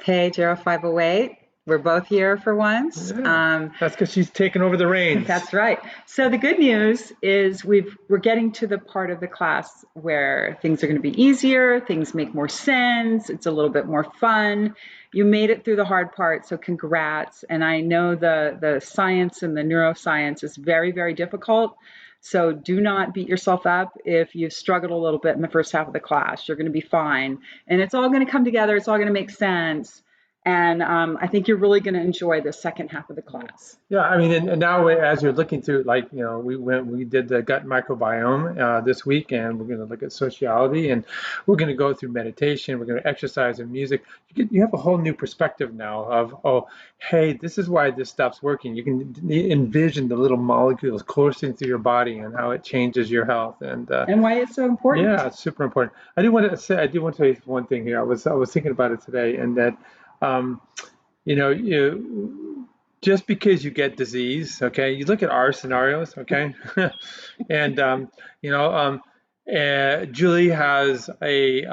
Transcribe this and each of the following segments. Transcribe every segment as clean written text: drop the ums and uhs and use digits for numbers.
Hey, GERO 508. We're both here for once. Yeah, that's because she's taken over the reins. That's right. So the good news is we're getting to the part of the class where things are going to be easier, things make more sense, it's a little bit more fun. You made it through the hard part, so congrats. And I know the science and the neuroscience is very, very difficult. So do not beat yourself up if you've struggled a little bit in the first half of the class. You're going to be fine. And it's all going to come together. It's all going to make sense. And I think you're really going to enjoy the second half of the class. Yeah, I mean, and now as you're looking through, like, we did the gut microbiome this week, and we're going to look at sociality, and we're going to go through meditation. We're going to exercise and music. You have a whole new perspective now of, oh, hey, this is why this stuff's working. You can envision the little molecules coursing through your body and how it changes your health, and why it's so important. yeah, it's super important. I do want to tell you one thing here. I was thinking about it today, and that. Um, just because you get disease, okay, you look at our scenarios, okay, and Julie has a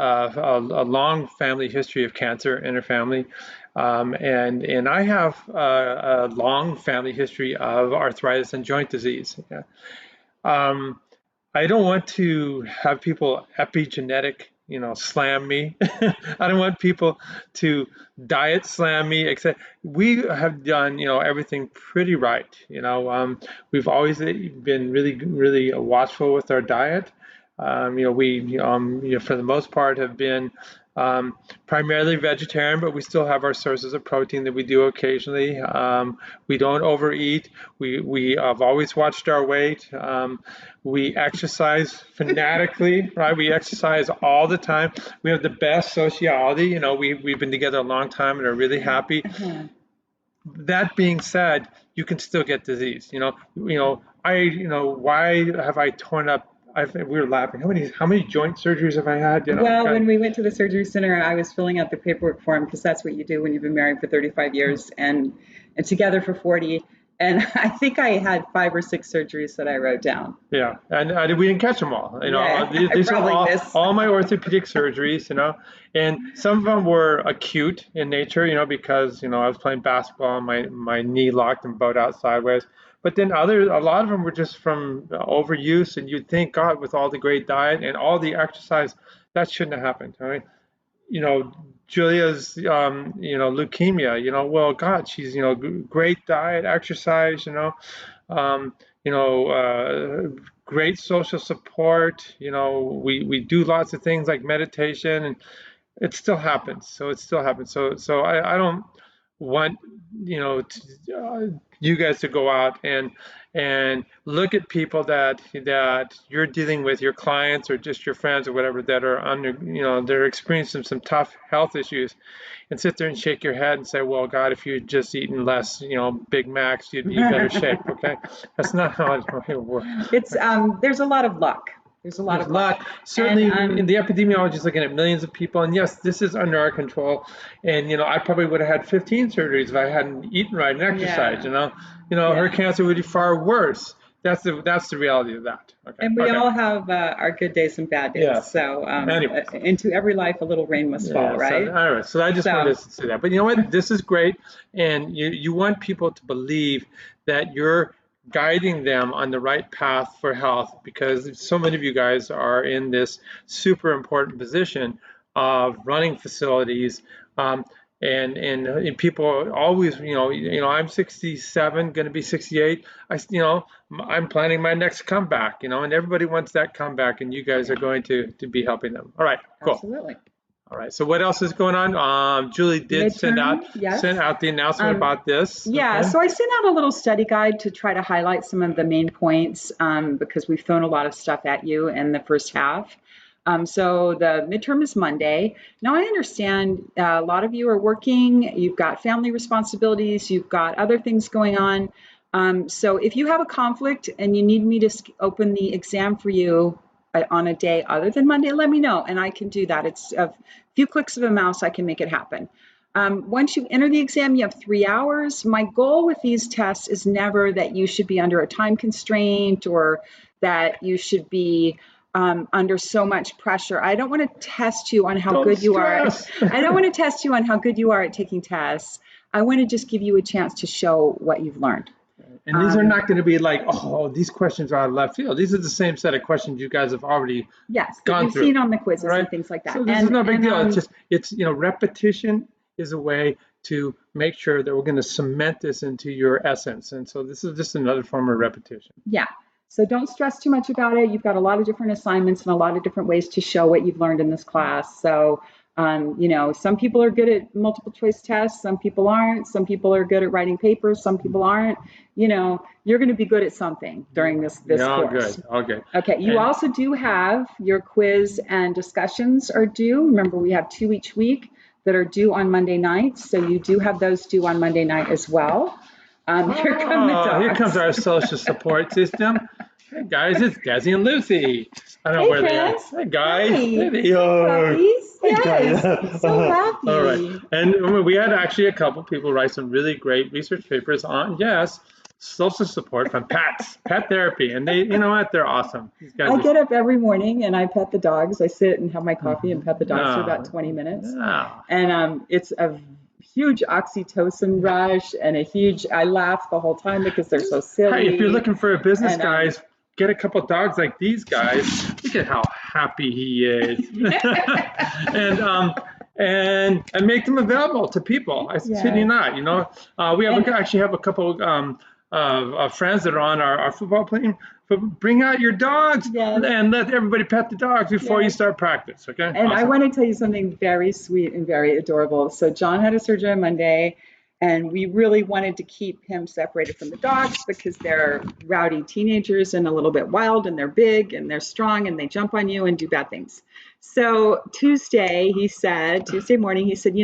long family history of cancer in her family, and I have a long family history of arthritis and joint disease. Yeah. Um, I don't want to have people epigenetic, slam me. I don't want people to diet slam me, except we have done, everything pretty right. We've always been really, really watchful with our diet. We, for the most part, have been primarily vegetarian, but we still have our sources of protein that we do occasionally. We don't overeat. We have always watched our weight. We exercise fanatically, right? We exercise all the time. We have the best sociality. We've been together a long time and are really happy. That being said, you can still get disease. Why have I torn up? We were laughing. How many joint surgeries have I had? Well, when we went to the surgery center, I was filling out the paperwork for him because that's what you do when you've been married for 35 years and together for 40. And I think I had 5 or 6 surgeries that I wrote down. Yeah, and we didn't catch them all. These are all my orthopedic surgeries. And some of them were acute in nature. Because I was playing basketball and my knee locked and bowed out sideways. But then a lot of them were just from overuse, and you'd think, God, with all the great diet and all the exercise, that shouldn't have happened. Right? Julia's, leukemia, well, God, she's, great diet, exercise, um, great social support, we do lots of things like meditation, and it still happens. So it still happens. So I don't want, you guys to go out and look at people that you're dealing with, your clients or just your friends or whatever, that are under, they're experiencing some tough health issues, and sit there and shake your head and say, well, God, if you'd just eaten less, Big Macs, you'd be in better shape. Okay, that's not how it works. It's there's a lot of luck. There's a lot of luck. Certainly, in the epidemiology is looking at millions of people, and yes, this is under our control. And I probably would have had 15 surgeries if I hadn't eaten right and exercised. Her cancer would be far worse. That's the reality of that. Okay. And we all have our good days and bad days. Yeah. So Anyway. into every life, a little rain must fall, right? So I just wanted to say that. But you know what? This is great, and you want people to believe that you're guiding them on the right path for health, because so many of you guys are in this super important position of running facilities, and people always, I'm 67, going to be 68. I'm planning my next comeback, and everybody wants that comeback, and you guys are going to be helping them. All right, cool. Absolutely. All right. So what else is going on? Julie did send out the announcement about this. Yeah. Okay. So I sent out a little study guide to try to highlight some of the main points, because we've thrown a lot of stuff at you in the first half. So the midterm is Monday. Now I understand a lot of you are working. You've got family responsibilities. You've got other things going on. So if you have a conflict and you need me to open the exam for you on a day other than Monday, let me know, and I can do that. It's a few clicks of a mouse, I can make it happen. Once you enter the exam, you have 3 hours. My goal with these tests is never that you should be under a time constraint or that you should be under so much pressure. I don't want to test you on how Don't good you are. stress. I don't want to test you on how good you are at taking tests. I want to just give you a chance to show what you've learned. And these are not going to be like, oh, these questions are out of left field. These are the same set of questions you guys have already gone you've through. seen on the quizzes Right? and things like that. So this is no big deal. It's repetition is a way to make sure that we're going to cement this into your essence. And so this is just another form of repetition. Yeah. So don't stress too much about it. You've got a lot of different assignments and a lot of different ways to show what you've learned in this class. So, some people are good at multiple choice tests. Some people aren't. Some people are good at writing papers. Some people aren't. You're going to be good at something during this course. All good. Okay. You also do have your quiz and discussions are due. Remember, we have 2 each week that are due on Monday nights. So you do have those due on Monday night as well. Here come the dogs. Here comes our social support system. Hey guys, it's Desi and Lucy. I don't know where friends. they are. Hey guys. Hi. There they are. Puppies. Hey, Yes. guys. So happy. All right. And we had actually a couple people write some really great research papers on, social support from pets, pet therapy. And they, you know what? They're awesome. These guys I get up every morning and I pet the dogs. I sit and have my coffee and pet the dogs for Oh. about 20 minutes. Yeah. And it's a huge oxytocin rush and I laugh the whole time because they're so silly. Hey, if you're looking for a business, And, guys, get a couple dogs like these guys. Look at how happy he is. and make them available to people. I kid you not. We actually have a couple of friends that are on our football team. But bring out your dogs and let everybody pet the dogs before you start practice. Okay. And awesome. I want to tell you something very sweet and very adorable. So John had a surgery on Monday. And we really wanted to keep him separated from the dogs because they're rowdy teenagers and a little bit wild, and they're big and they're strong and they jump on you and do bad things. So Tuesday morning, he said,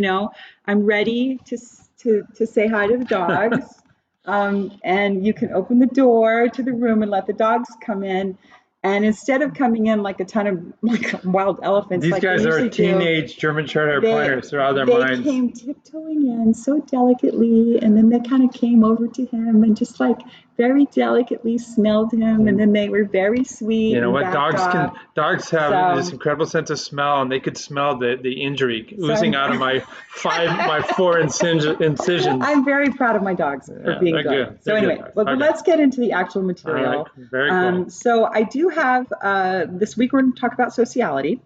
I'm ready to say hi to the dogs. And you can open the door to the room and let the dogs come in. And instead of coming in like a ton of wild elephants, these guys are teenage German Shorthair pointers. They're out of their minds. They came tiptoeing in so delicately, and then they kind of came over to him and just like very delicately smelled him, and then they were very sweet. You know what? Dogs have this incredible sense of smell, and they could smell the injury oozing out of my 4 incisions. I'm very proud of my dogs for being good. So anyway, let's get into the actual material. Right. Very cool. So I do have this week we're going to talk about sociality.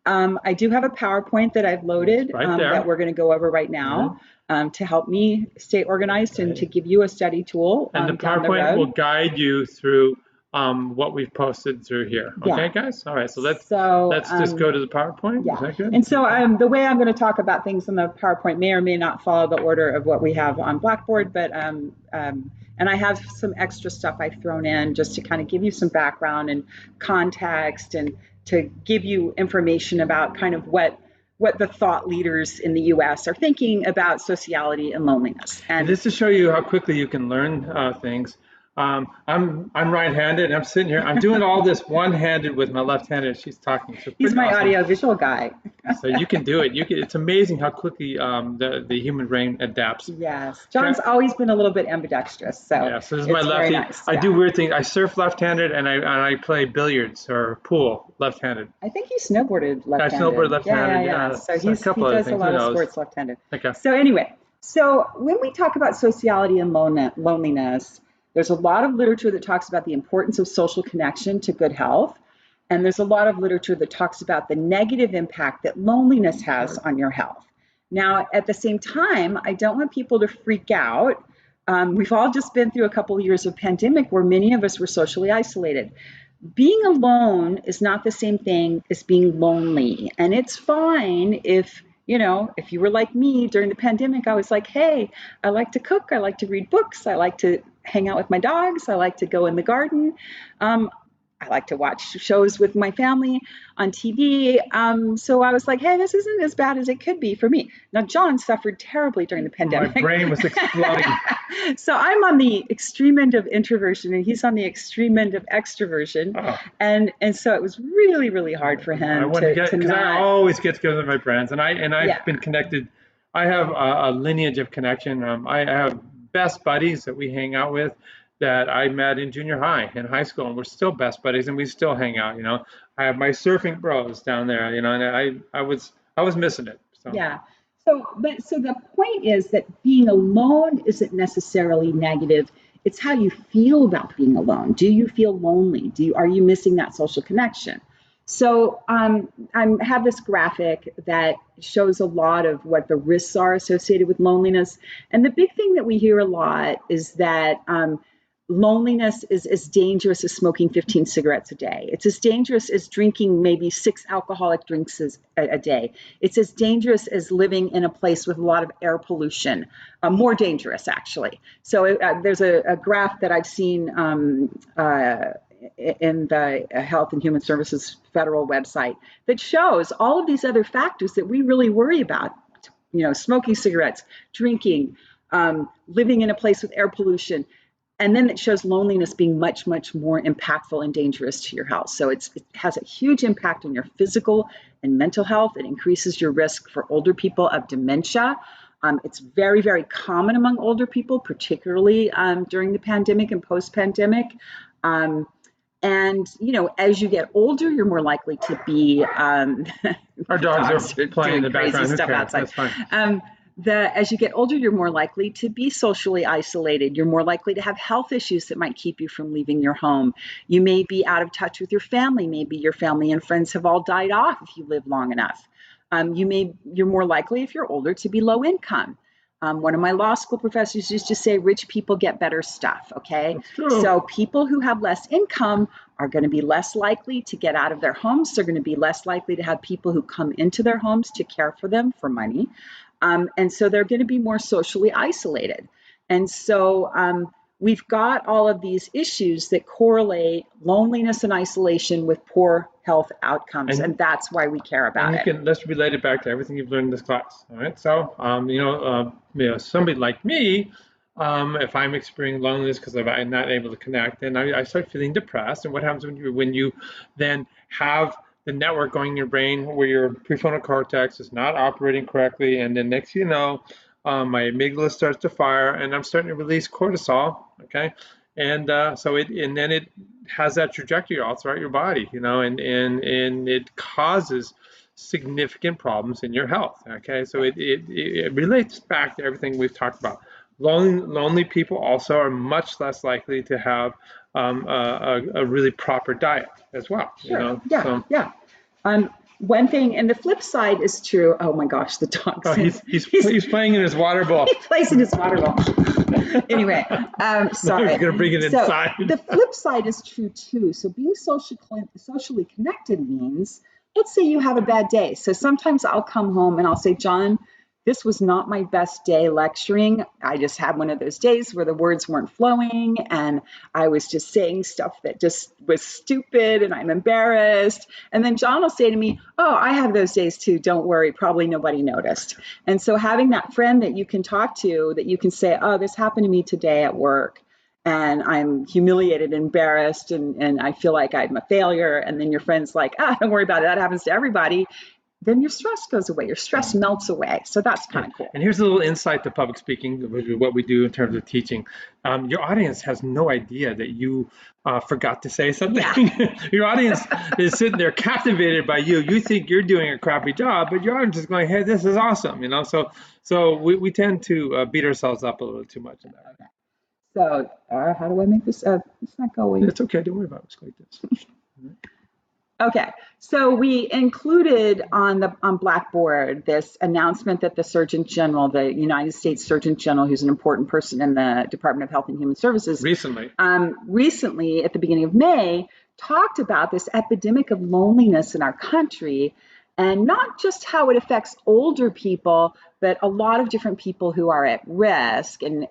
I do have a PowerPoint that I've loaded that we're going to go over right now. To help me stay organized and to give you a study tool. And the PowerPoint will guide you through what we've posted through here. Okay, guys? All right, so let's just go to the PowerPoint. Yeah. Is that good? And so the way I'm going to talk about things in the PowerPoint may or may not follow the order of what we have on Blackboard, but and I have some extra stuff I've thrown in just to kind of give you some background and context and to give you information about kind of what the thought leaders in the U.S. are thinking about sociality and loneliness. And just to show you how quickly you can learn things, I'm right-handed, and I'm sitting here. I'm doing all this one-handed with my left-handed. She's talking. So he's my audio-visual guy. So you can do it. It's amazing how quickly the human brain adapts. Yes, John's always been a little bit ambidextrous. So so this is my lefty. Nice. I do weird things. I surf left-handed, and I play billiards or pool left-handed. I think you snowboarded left-handed. I snowboarded left-handed. Yeah. So he does a lot of sports left-handed. Okay. So anyway, when we talk about sociality and loneliness, there's a lot of literature that talks about the importance of social connection to good health. And there's a lot of literature that talks about the negative impact that loneliness has on your health. Now, at the same time, I don't want people to freak out. We've all just been through a couple of years of pandemic where many of us were socially isolated. Being alone is not the same thing as being lonely. And it's fine if you were like me during the pandemic. I was like, hey, I like to cook. I like to read books. I like to hang out with my dogs. I like to go in the garden. I like to watch shows with my family on TV. So I was like, hey, this isn't as bad as it could be for me. Now, John suffered terribly during the pandemic. My brain was exploding. So I'm on the extreme end of introversion, and he's on the extreme end of extroversion. Oh. And so it was really, really hard for him because I always get together with my friends, and I've been connected. I have a lineage of connection. I have best buddies that we hang out with that I met in junior high and high school, and we're still best buddies, and we still hang out. I have my surfing bros down there. And I was missing it. So. Yeah. So the point is that being alone isn't necessarily negative. It's how you feel about being alone. Do you feel lonely? Are you missing that social connection? So I have this graphic that shows a lot of what the risks are associated with loneliness. And the big thing that we hear a lot is that loneliness is as dangerous as smoking 15 cigarettes a day. It's as dangerous as drinking maybe 6 alcoholic drinks a day. It's as dangerous as living in a place with a lot of air pollution, more dangerous actually. So there's a graph that I've seen in the Health and Human Services federal website that shows all of these other factors that we really worry about. Smoking cigarettes, drinking, living in a place with air pollution. And then it shows loneliness being much, much more impactful and dangerous to your health. So it has a huge impact on your physical and mental health. It increases your risk for older people of dementia. It's very, very common among older people, particularly during the pandemic and post-pandemic. And as you get older, you're more likely to be. Our dogs are playing in the background. Crazy stuff outside. That's fine. As you get older, you're more likely to be socially isolated. You're more likely to have health issues that might keep you from leaving your home. You may be out of touch with your family. Maybe your family and friends have all died off if you live long enough. You're more likely, if you're older, to be low income. One of my law school professors used to say, rich people get better stuff, okay? So people who have less income are going to be less likely to get out of their homes. They're going to be less likely to have people who come into their homes to care for them for money. And so they're going to be more socially isolated. And so we've got all of these issues that correlate loneliness and isolation with poor health outcomes. And that's why we care about it. Let's relate it back to everything you've learned in this class. All right. So, somebody like me, if I'm experiencing loneliness because I'm not able to connect, then I start feeling depressed. And what happens when you then have the network going in your brain where your prefrontal cortex is not operating correctly, and then next you know, my amygdala starts to fire, and I'm starting to release cortisol. Okay, and then it has that trajectory all throughout your body, and it causes significant problems in your health. Okay, so it relates back to everything we've talked about. Lonely people also are much less likely to have a really proper diet as well. Sure. Yeah. One thing, and the flip side is true. Oh my gosh, the dog. Oh, he's playing in his water ball. He plays in his water ball. Anyway, sorry. He's gonna bring it inside. The flip side is true too. So being socially connected means, let's say you have a bad day. So sometimes I'll come home and I'll say, John, this was not my best day lecturing. I just had one of those days where the words weren't flowing and I was just saying stuff that just was stupid and I'm embarrassed. And then John will say to me, oh, I have those days too. Don't worry. Probably nobody noticed. And so having that friend that you can talk to, that you can say, oh, this happened to me today at work and I'm humiliated, embarrassed, and I feel like I'm a failure. And then your friend's like, don't worry about it. That happens to everybody. Then your stress goes away, your stress melts away. So that's kind of cool. And here's a little insight to public speaking, which is what we do in terms of teaching. Your audience has no idea that you forgot to say something. Yeah. Your audience is sitting there captivated by you. You think you're doing a crappy job, but your audience is going, hey, this is awesome. So we tend to beat ourselves up a little too much in that. Okay. So how do I make this? It's not going. It's okay. Don't worry about it. It's like this. Okay, so we included on Blackboard this announcement that the Surgeon General, the United States Surgeon General, who's an important person in the Department of Health and Human Services, recently at the beginning of May, talked about this epidemic of loneliness in our country, and not just how it affects older people, but a lot of different people who are at risk, and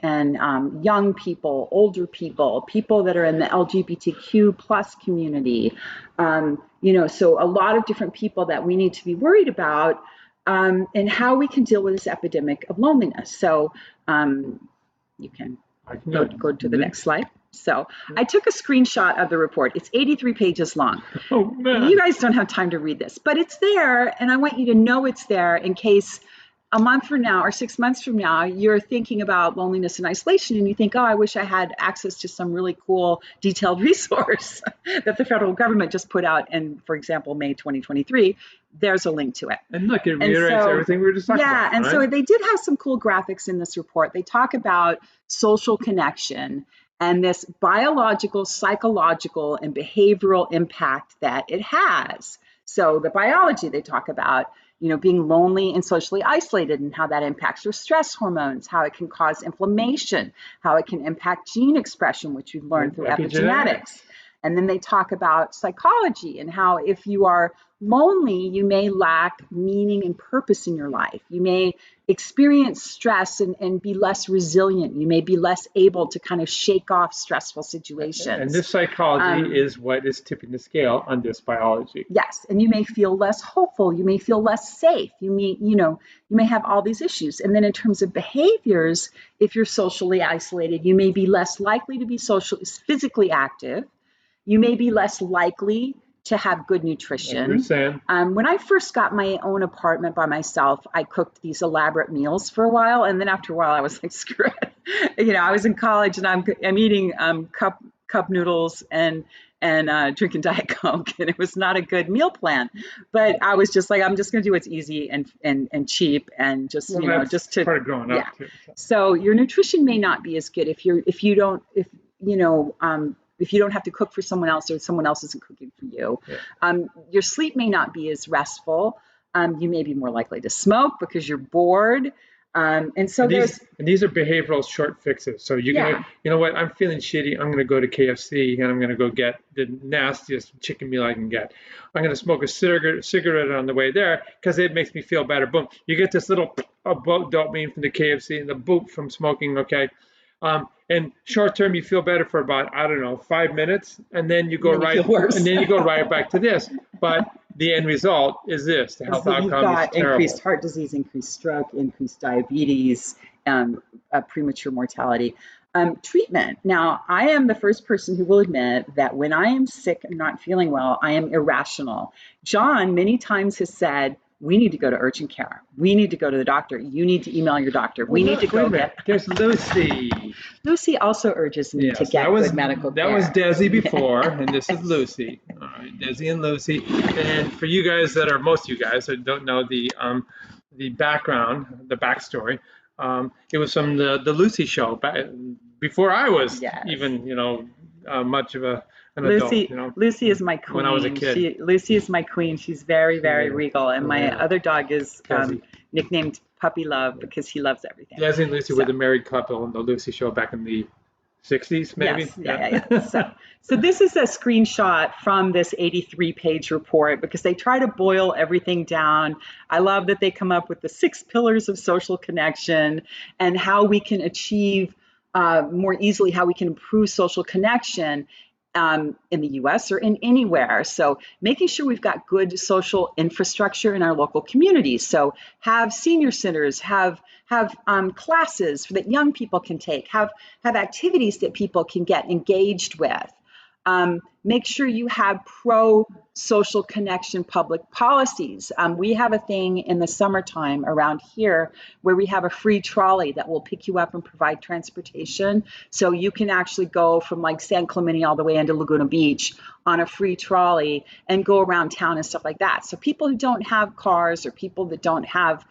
young people, older people, people that are in the LGBTQ plus community. So a lot of different people that we need to be worried about, and how we can deal with this epidemic of loneliness. So you can go to the next slide. So I took a screenshot of the report. It's 83 pages long. Oh, man. You guys don't have time to read this, but it's there, and I want you to know it's there in case a month from now or 6 months from now, you're thinking about loneliness and isolation, and you think, oh, I wish I had access to some really cool detailed resource that the federal government just put out in, for example, May 2023. There's a link to it. And look, it reiterates everything we were just talking about. Yeah, and right? so they did have some cool graphics in this report. They talk about social connection and this biological, psychological, and behavioral impact that it has. So the biology they talk about, being lonely and socially isolated and how that impacts your stress hormones, how it can cause inflammation, how it can impact gene expression, which we've learned through epigenetics. And then they talk about psychology and how if you are lonely, you may lack meaning and purpose in your life. You may experience stress and be less resilient. You may be less able to kind of shake off stressful situations. And this psychology is what is tipping the scale on this biology. Yes, and you may feel less hopeful. You may feel less safe. You may have all these issues. And then in terms of behaviors, if you're socially isolated, you may be less likely to be physically active. You may be less likely to have good nutrition. When I first got my own apartment by myself, I cooked these elaborate meals for a while, and then after a while, I was like, screw it. I was in college, and I'm eating cup noodles and drinking Diet Coke, and it was not a good meal plan. But I was just like, I'm just going to do what's easy and cheap, and just just to part of growing up too. So your nutrition may not be as good if you don't have to cook for someone else or someone else isn't cooking for you. Yeah. Your sleep may not be as restful. You may be more likely to smoke because you're bored. And these are behavioral short fixes. So you're gonna, you know what, I'm feeling shitty. I'm gonna go to KFC and I'm gonna go get the nastiest chicken meal I can get. I'm gonna smoke a cigarette on the way there because it makes me feel better. Boom, you get this little dopamine from the KFC and the boop from smoking. Okay. And short term, you feel better for about, 5 minutes, and then you go right back to this. But the end result is this: the health outcome is terrible. Increased heart disease, increased stroke, increased diabetes, premature mortality. Treatment. Now, I am the first person who will admit that when I am sick and not feeling well, I am irrational. John many times has said, we need to go to urgent care. We need to go to the doctor. You need to email your doctor. We need to go get. There's Lucy. Lucy also urges me to get good medical care. That was Desi before, and this is Lucy. All right, Desi and Lucy. And for you guys most of you guys that don't know the background, the backstory, it was from the Lucy show before I was even much of an adult. Lucy is my queen. When I was a kid. Lucy is my queen. She's very, very regal. And my other dog is nicknamed Puppy Love because he loves everything. Desi and Lucy were the married couple in the Lucy show back in the 60s, maybe? Yes. Yeah. So this is a screenshot from this 83-page report because they try to boil everything down. I love that they come up with the 6 pillars of social connection and how we can achieve more easily, how we can improve social connection in the US or in anywhere. So making sure we've got good social infrastructure in our local communities. So have senior centers, have classes that young people can take, have activities that people can get engaged with. Make sure you have pro-social connection public policies. We have a thing in the summertime around here where we have a free trolley that will pick you up and provide transportation. So you can actually go from like San Clemente all the way into Laguna Beach on a free trolley and go around town and stuff like that. So people who don't have cars or people that don't have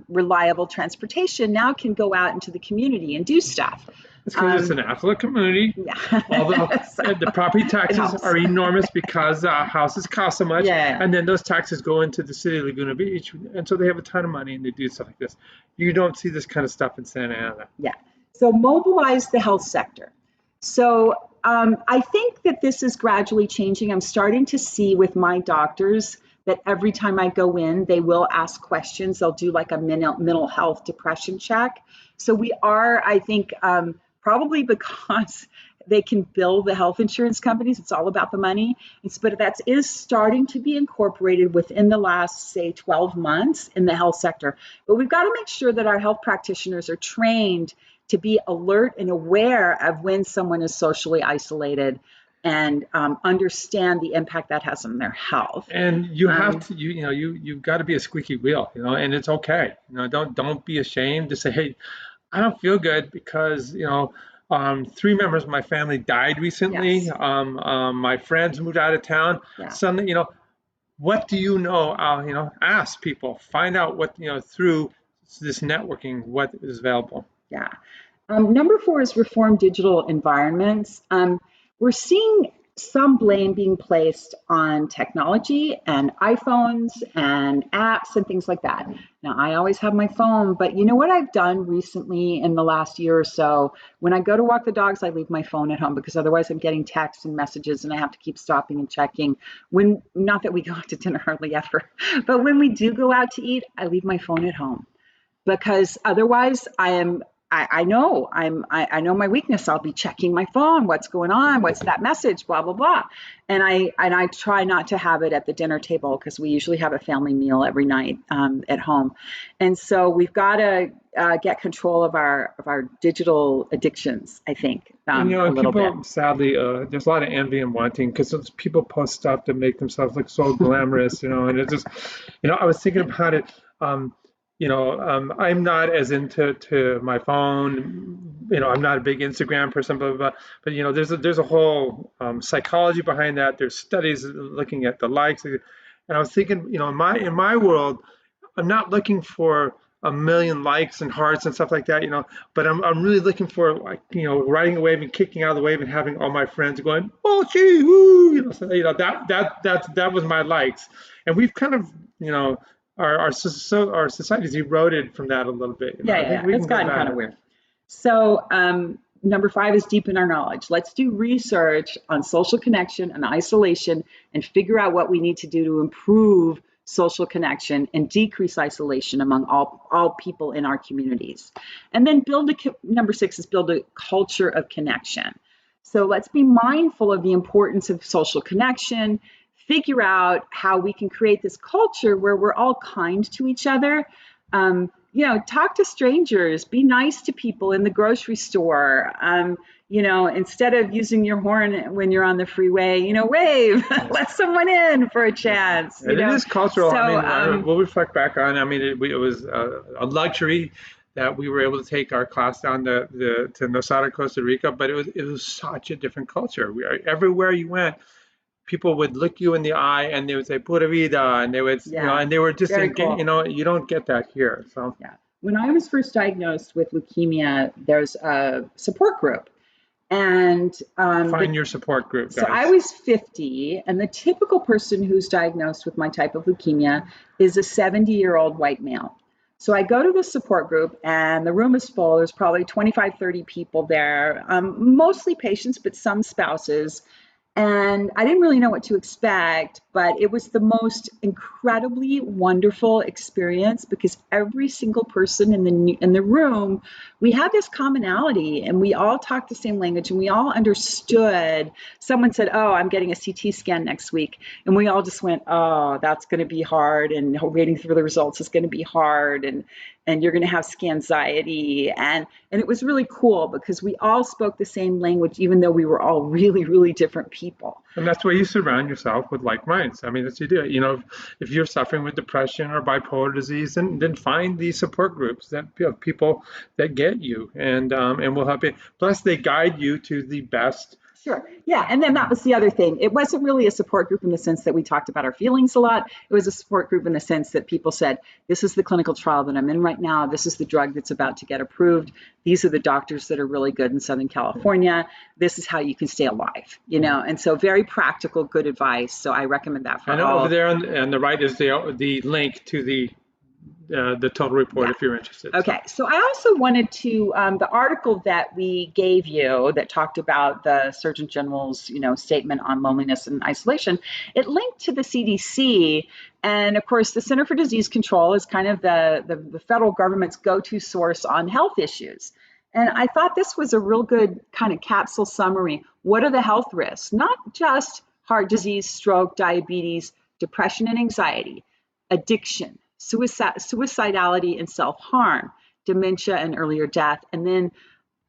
reliable transportation now can go out into the community and do stuff. It's because it's an affluent community. Yeah. Although the property taxes are enormous because houses cost so much. Yeah. And then those taxes go into the city of Laguna Beach. And so they have a ton of money and they do stuff like this. You don't see this kind of stuff in Santa Ana. Yeah. So mobilize the health sector. So I think that this is gradually changing. I'm starting to see with my doctors that every time I go in, they will ask questions. They'll do like a mental health depression check. So we are, I think, probably because they can bill the health insurance companies. It's all about the money. But that is starting to be incorporated within the last, say, 12 months in the health sector. But we've got to make sure that our health practitioners are trained to be alert and aware of when someone is socially isolated. and understand the impact that has on their health. And you have to, you've got to be a squeaky wheel, and it's okay. Don't be ashamed to say, hey, I don't feel good because, three members of my family died recently. Yes. My friends moved out of town. Yeah. Suddenly, what do you know? Ask people, find out what, through this networking, what is available. Yeah. Number 4 is reform digital environments. We're seeing some blame being placed on technology and iPhones and apps and things like that. Now, I always have my phone, but you know what I've done recently in the last year or so? When I go to walk the dogs, I leave my phone at home because otherwise I'm getting texts and messages and I have to keep stopping and checking. Not that we go out to dinner hardly ever, but when we do go out to eat, I leave my phone at home because otherwise I know my weakness. I'll be checking my phone. What's going on? What's that message? Blah blah blah. And I try not to have it at the dinner table because we usually have a family meal every night at home, and so we've got to get control of our digital addictions. I think a little people bit. sadly, there's a lot of envy and wanting because people post stuff to make themselves look so glamorous, and it's just, I was thinking about it. I'm not as into my phone. I'm not a big Instagram person, but there's a whole psychology behind that. There's studies looking at the likes, and I was thinking, in my world, I'm not looking for a million likes and hearts and stuff like that, but I'm really looking for, like, riding a wave and kicking out of the wave and having all my friends going, oh gee, woo, so, that was my likes, and we've kind of, our society's eroded from that a little bit. I think we It's can go gotten back. kind of weird. So number 5 is deepen our knowledge. Let's do research on social connection and isolation and figure out what we need to do to improve social connection and decrease isolation among all people in our communities. And then number 6 is build a culture of connection. So let's be mindful of the importance of social connection, figure out how we can create this culture where we're all kind to each other. Talk to strangers, be nice to people in the grocery store. Instead of using your horn when you're on the freeway, wave, let someone in for a chance. And it is cultural. So, we'll reflect back on. It was a luxury that we were able to take our class down to Nosara, Costa Rica, but it was such a different culture. Everywhere you went, people would look you in the eye and they would say "Pura vida," and they would, and they were just cool. you don't get that here. So yeah. When I was first diagnosed with leukemia, there's a support group. And find your support group, guys. So I was 50, and the typical person who's diagnosed with my type of leukemia is a 70-year-old white male. So I go to the support group, and the room is full. There's probably 25, 30 people there, mostly patients, but some spouses. And I didn't really know what to expect, but it was the most incredibly wonderful experience because every single person in the room, we had this commonality and we all talked the same language and we all understood. Someone said, "Oh, I'm getting a CT scan next week," and we all just went, "Oh, that's going to be hard, and waiting for the results is going to be hard, and you're going to have scanxiety." And it was really cool because we all spoke the same language, even though we were all really, really different people. And that's why you surround yourself with like minds. That's what you do. If you're suffering with depression or bipolar disease, then find these support groups that people that get you and will help you. Plus, they guide you to the best. Sure. Yeah. And then that was the other thing. It wasn't really a support group in the sense that we talked about our feelings a lot. It was a support group in the sense that people said, this is the clinical trial that I'm in right now. This is the drug that's about to get approved. These are the doctors that are really good in Southern California. This is how you can stay alive, And so very practical, good advice. So I recommend that for all. Over there on the right is the link to the total report if you're interested. Okay, so I also wanted to, the article that we gave you that talked about the Surgeon General's, statement on loneliness and isolation, it linked to the CDC. And of course, the Center for Disease Control is kind of the federal government's go-to source on health issues. And I thought this was a real good kind of capsule summary. What are the health risks? Not just heart disease, stroke, diabetes, depression and anxiety, addiction, suicidality and self-harm, dementia and earlier death. And then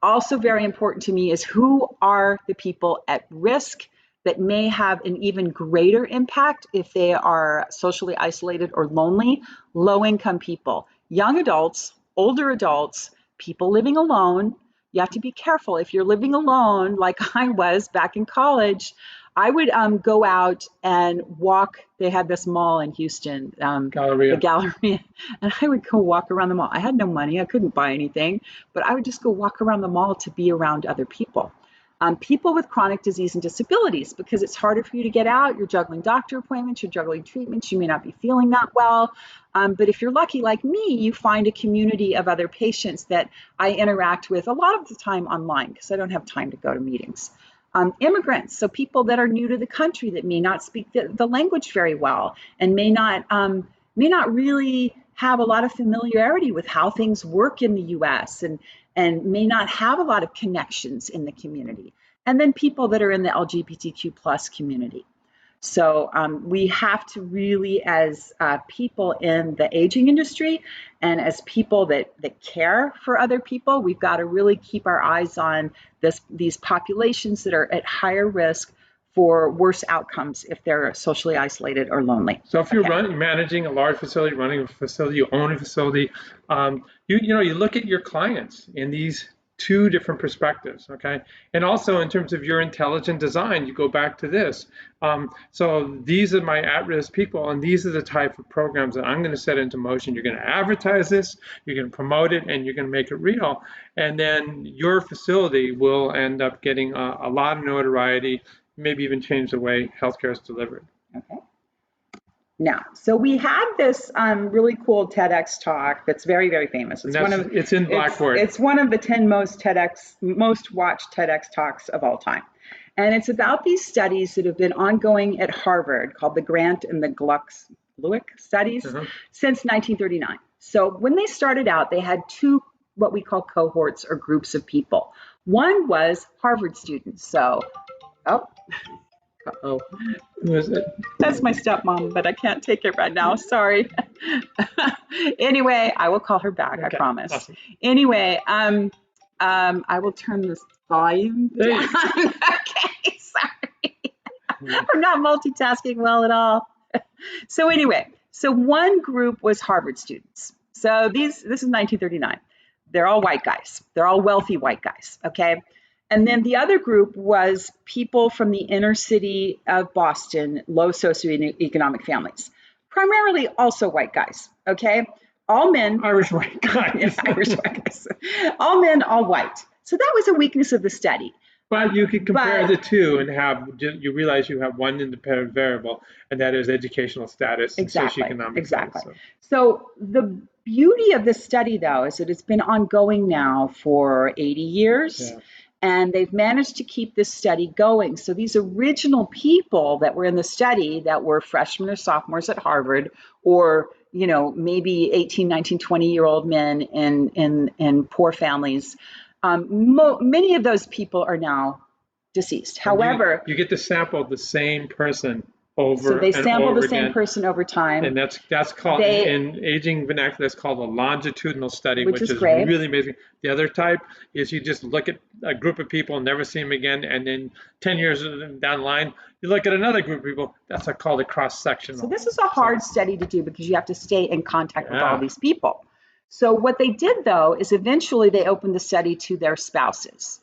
also very important to me is who are the people at risk that may have an even greater impact if they are socially isolated or lonely, low-income people, young adults, older adults, people living alone. You have to be careful. If you're living alone, like I was back in college, I would go out and walk. They had this mall in Houston, the Galleria, and I would go walk around the mall. I had no money. I couldn't buy anything, but I would just go walk around the mall to be around other people. People with chronic disease and disabilities, because it's harder for you to get out. You're juggling doctor appointments, you're juggling treatments, you may not be feeling that well. But if you're lucky like me, you find a community of other patients that I interact with a lot of the time online because I don't have time to go to meetings. Immigrants, so people that are new to the country that may not speak the language very well and may not really have a lot of familiarity with how things work in the US and may not have a lot of connections in the community. And then people that are in the LGBTQ plus community. So we have to really, as people in the aging industry and as people that care for other people, we've got to really keep our eyes on these populations that are at higher risk for worse outcomes if they're socially isolated or lonely. So if you're managing a large facility, running a facility, you own a facility, you look at your clients in these two different perspectives, okay? And also in terms of your intelligent design, you go back to this. So these are my at-risk people, and these are the type of programs that I'm going to set into motion. You're going to advertise this, you're going to promote it, and you're going to make it real. And then your facility will end up getting a lot of notoriety, maybe even change the way healthcare is delivered. Okay. Now, so we had this really cool TEDx talk that's very, very famous. It's in Blackboard. It's one of the 10 most watched TEDx talks of all time. And it's about these studies that have been ongoing at Harvard called the Grant and the Gluck studies since 1939. So when they started out, they had two what we call cohorts or groups of people. One was Harvard students. So, uh-oh. Who is it? That's my stepmom, but I can't take it right now. Sorry. Anyway, I will call her back. Okay, I promise. Awesome. Anyway, I will turn this volume down. Okay, sorry. I'm not multitasking well at all. So anyway, one group was Harvard students. So this is 1939. They're all white guys. They're all wealthy white guys. Okay. And then the other group was people from the inner city of Boston, low socioeconomic families, primarily also white guys, okay? All men. Irish white guys. Yeah, Irish white guys. All men, all white. So that was a weakness of the study. But you could compare the two and you realize you have one independent variable, and that is educational status and socioeconomic Exactly. status. So the beauty of this study, though, is that it's been ongoing now for 80 years. Yeah. And they've managed to keep this study going. So these original people that were in the study that were freshmen or sophomores at Harvard, or maybe 18, 19, 20-year-old men in poor families, many of those people are now deceased. However, you get to sample the same person over so they and sample over the same again. person over time, and that's called in aging vernacular. That's called a longitudinal study, which is great. Really amazing. The other type is you just look at a group of people and never see them again, and then 10 years down the line, you look at another group of people. That's called a cross-sectional. So this is a hard study to do because you have to stay in contact with all these people. So what they did, though, is eventually they opened the study to their spouses.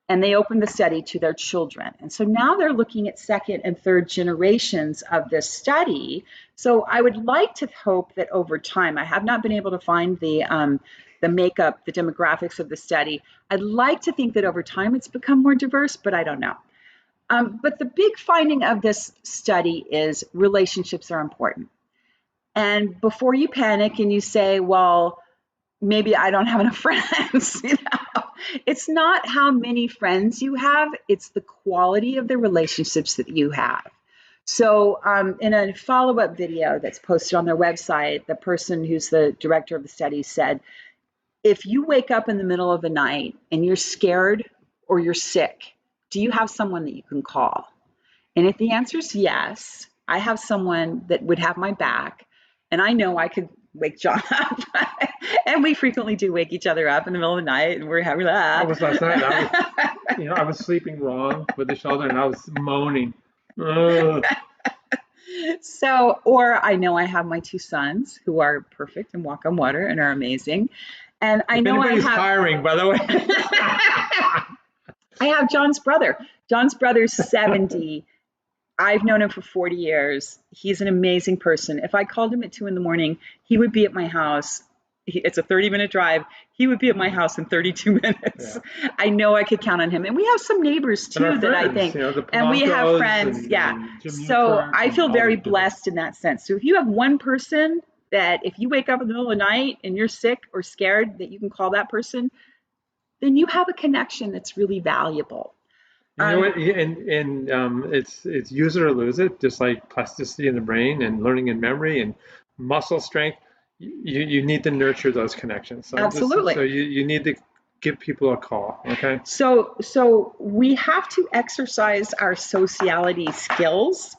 And they opened the study to their children. And so now they're looking at second and third generations of this study. So I would like to hope that over time, I have not been able to find the makeup, the demographics of the study. I'd like to think that over time it's become more diverse, but I don't know. But the big finding of this study is relationships are important. And before you panic and you say, well, maybe I don't have enough friends, It's not how many friends you have, it's the quality of the relationships that you have. So in a follow-up video that's posted on their website, the person who's the director of the study said, if you wake up in the middle of the night and you're scared or you're sick, do you have someone that you can call? And if the answer is yes, I have someone that would have my back, and I know I could wake John up. And we frequently do wake each other up in the middle of the night, and we're having that. I was last night. I was sleeping wrong with the shoulder, and I was moaning. Uh, So, or I know I have my two sons who are perfect and walk on water and are amazing. And I if know I anybody's have hiring, by the way. I have John's brother. John's brother's 70. I've known him for 40 years. He's an amazing person. If I called him at 2 in the morning, he would be at my house. It's a 30-minute drive. He would be at my house in 32 minutes. Yeah. I know I could count on him. And we have some neighbors And our too that I friends, think, you know, the and we have Palancos friends. Yeah. and Jim So Newkirk I and feel all very these people. blessed in that sense. So if you have one person that if you wake up in the middle of the night and you're sick or scared that you can call that person, then you have a connection that's really valuable. You know what? And it's use it or lose it, just like plasticity in the brain and learning and memory and muscle strength. You need to nurture those connections. So Absolutely. you need to give people a call. Okay. So we have to exercise our sociality skills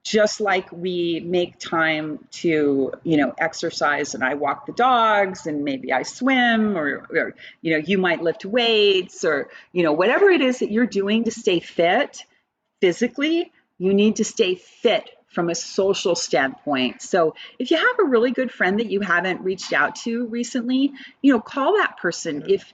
just like we make time to, exercise and I walk the dogs and maybe I swim or you might lift weights or, whatever it is that you're doing to stay fit physically, you need to stay fit from a social standpoint. So if you have a really good friend that you haven't reached out to recently, call that person. If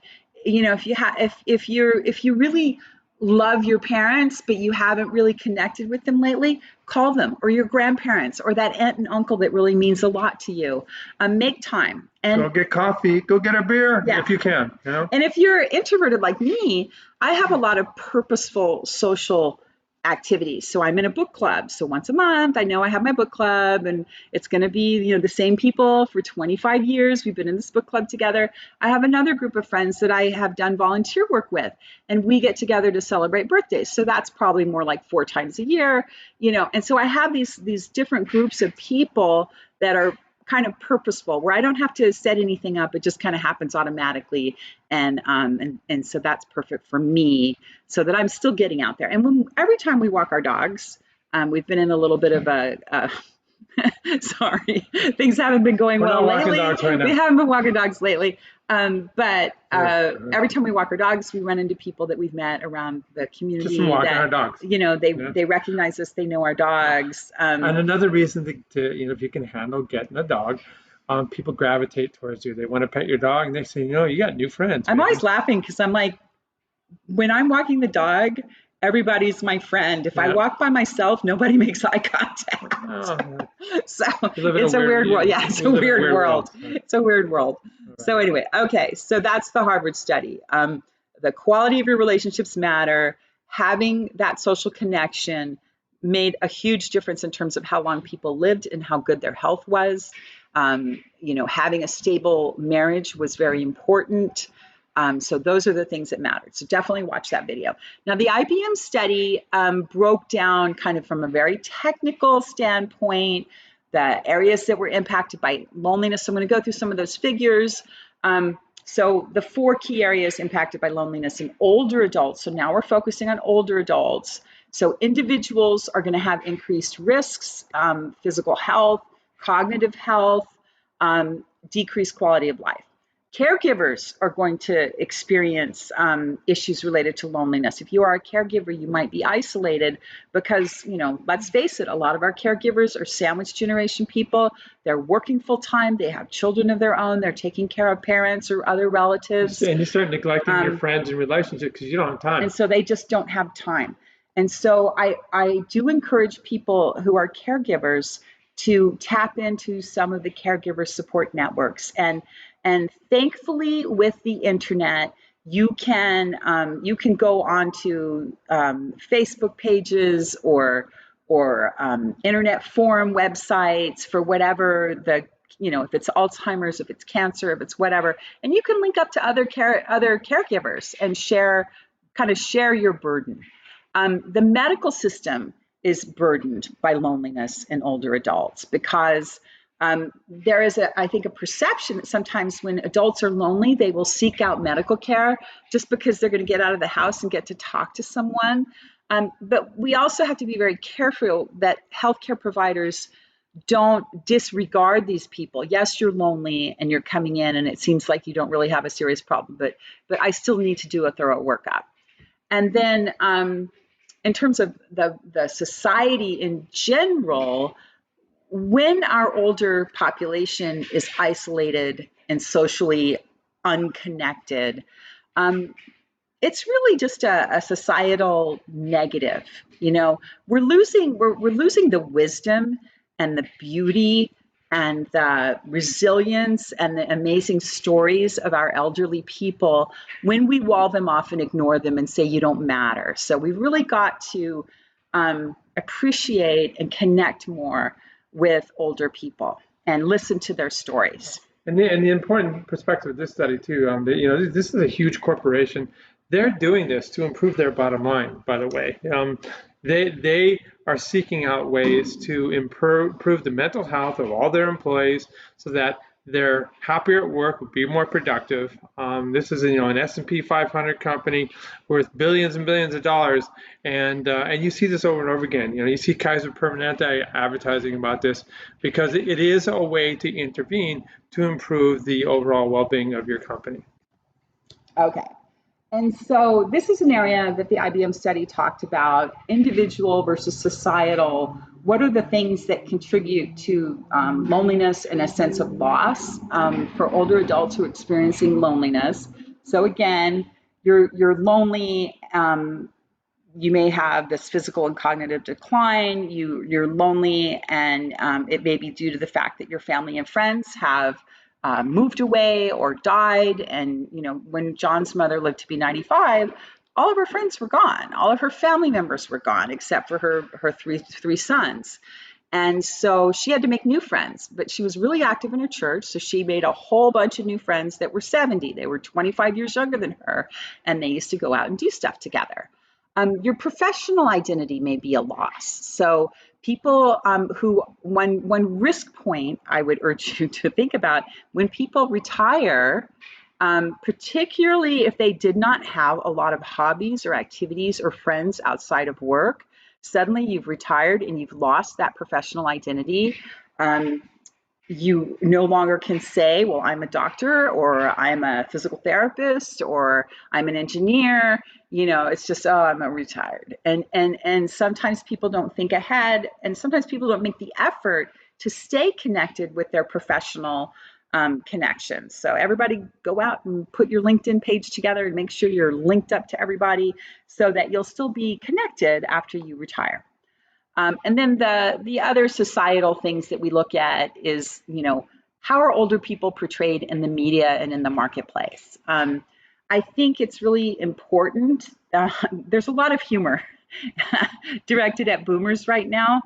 you really love your parents but you haven't really connected with them lately, call them, or your grandparents, or that aunt and uncle that really means a lot to you. Make time. Go And get coffee. Go get a beer yeah, if you can. You know. and if you're introverted like me, I have a lot of purposeful social activities. So I'm in a book club. So once a month, I know I have my book club and it's going to be, the same people for 25 years. We've been in this book club together. I have another group of friends that I have done volunteer work with and we get together to celebrate birthdays. So that's probably more like 4 times a year, and so I have these different groups of people that are kind of purposeful where I don't have to set anything up. It just kind of happens automatically. And so that's perfect for me so that I'm still getting out there. And every time we walk our dogs, we've been in a little bit of a sorry, things haven't been going We're well not walking lately. dogs right now. We haven't been walking dogs lately. But Sure. every time we walk our dogs, we run into people that we've met around the Just community from walking that, our dogs. they recognize us, they know our dogs. And another reason to if you can handle getting a dog, people gravitate towards you. They want to pet your dog, and they say, you got new friends. I'm Man. always laughing because I'm like, when I'm walking the dog, everybody's my friend. If I walk by myself, nobody makes eye contact. Oh, So it's a weird world. Yeah, it's a weird world. It's a weird world. So anyway, okay, so that's the Harvard study. The quality of your relationships matter. Having that social connection made a huge difference in terms of how long people lived and how good their health was. Having a stable marriage was very important. So those are the things that mattered. So definitely watch that video. Now, the IBM study broke down kind of from a very technical standpoint, the areas that were impacted by loneliness. So I'm going to go through some of those figures. So the 4 key areas impacted by loneliness in older adults. So now we're focusing on older adults. So individuals are going to have increased risks, physical health, cognitive health, decreased quality of life. Caregivers are going to experience issues related to loneliness. If you are a caregiver, you might be isolated because, let's face it, a lot of our caregivers are sandwich generation people. They're working full time. They have children of their own. They're taking care of parents or other relatives. And you start neglecting your friends and relationships because you don't have time. And so they just don't have time. And so I do encourage people who are caregivers to tap into some of the caregiver support networks. And thankfully, with the internet, you can go onto Facebook pages or internet forum websites for whatever if it's Alzheimer's, if it's cancer, if it's whatever, and you can link up to other caregivers and share your burden. The medical system is burdened by loneliness in older adults because there is I think a perception that sometimes when adults are lonely, they will seek out medical care just because they're going to get out of the house and get to talk to someone. But we also have to be very careful that healthcare providers don't disregard these people. Yes, you're lonely and you're coming in and it seems like you don't really have a serious problem, but I still need to do a thorough workup. And then in terms of the society in general, when our older population is isolated and socially unconnected, it's really just a societal negative. You know, we're losing the wisdom and the beauty and the resilience and the amazing stories of our elderly people when we wall them off and ignore them and say you don't matter. So we really got to appreciate and connect more with older people and listen to their stories. And the important perspective of this study too, this is a huge corporation. They're doing this to improve their bottom line, by the way. They are seeking out ways to improve the mental health of all their employees so that they're happier at work, will be more productive. This is an S&P 500 company worth billions and billions of dollars, and you see this over and over again. You see Kaiser Permanente advertising about this because it is a way to intervene to improve the overall well-being of your company. Okay. And so this is an area that the IBM study talked about, individual versus societal. What are the things that contribute to loneliness and a sense of loss for older adults who are experiencing loneliness? So again, you're lonely. You may have this physical and cognitive decline. You're lonely, and it may be due to the fact that your family and friends have moved away or died. And when John's mother lived to be 95, all of her friends were gone. All of her family members were gone, except for her three sons. And so she had to make new friends, but she was really active in her church. So she made a whole bunch of new friends that were 70. They were 25 years younger than her, and they used to go out and do stuff together. Your professional identity may be a loss. So people who, one risk point I would urge you to think about when people retire, particularly if they did not have a lot of hobbies or activities or friends outside of work, suddenly you've retired and you've lost that professional identity. You no longer can say, well, I'm a doctor, or I'm a physical therapist, or I'm an engineer. It's just, oh, I'm retired. And sometimes people don't think ahead, and sometimes people don't make the effort to stay connected with their professional connections. So everybody go out and put your LinkedIn page together and make sure you're linked up to everybody so that you'll still be connected after you retire. And then the other societal things that we look at is, how are older people portrayed in the media and in the marketplace? I think it's really important. There's a lot of humor directed at boomers right now.